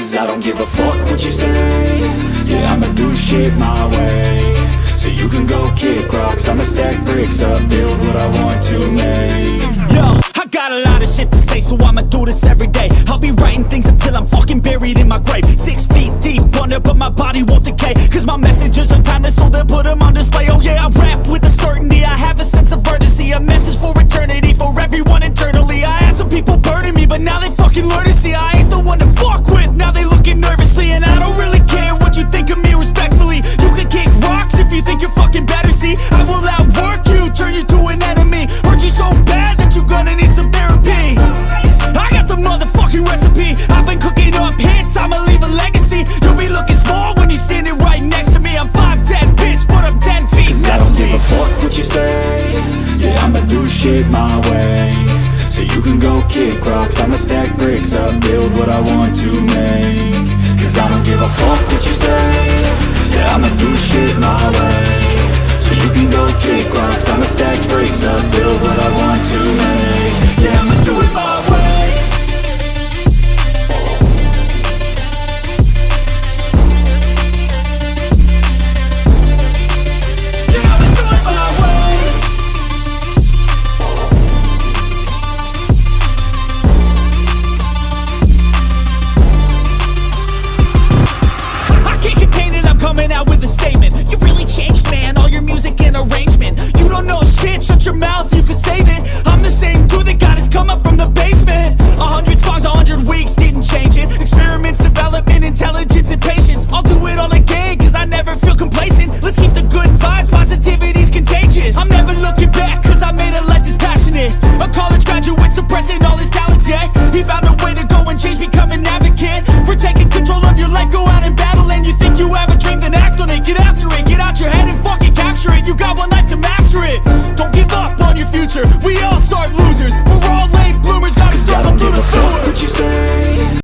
Cause I don't give a fuck what you say. Yeah, I'ma do shit my way. So you can go kick rocks, I'ma stack bricks up, build what I want to make. Yo, I got a lot of shit to say, so I'ma do this every day. I'll be writing things until I'm fucking buried in my grave. 6 feet deep under, but my body won't decay. Cause my messages are timeless, so they'll put them on display. Oh yeah, I rap with a certainty, I have a sense of urgency. A message for eternity, for everyone internally. I had some people burning me, but now they fucking learn to see I ain't the one to fuck with, now they looking nervously. And I don't really care what you think of me, respectfully. You can kick rocks if you think you're fucking better, see. I will outwork you, turn you to an enemy. Hurt you so bad that you're gonna need some therapy. I got the motherfucking recipe, I've been cooking up hits, I'ma leave a legacy. You'll be looking small when you're standing right next to me. I'm 5'10", bitch, but I'm 10 feet. Cause I don't give a fuck what you say. Yeah, I'ma do shit my way. So you can go kick rocks, I'ma stack bricks up, build what I want to make. Cause I don't give a fuck what you say. Yeah, I'ma do shit my way. So you can go kick rocks, I'ma stack bricks up, build what I want to make. Yeah, I'ma do it my way. Coming out with a statement. You really changed, man, all your music and arrangement. You don't know shit, shut your mouth, you can save it. I'm the same dude that got his come up from the basement. 100 songs, 100 weeks, didn't change it. Experiments, development, intelligence, and patience. I'll do it all again, cause I never feel complacent. Let's keep the good vibes, positivity's contagious. I'm never looking back, cause I made a life that's passionate. A college graduate suppressing all his talents, yeah. He found a way to go and change, become an advocate. For taking control of your life, go out and battle. And you think you have a dream, then act on it. Get after it, get out your head and fucking capture it. You got one life to master it. Don't give up on your future, we all start losers. We're all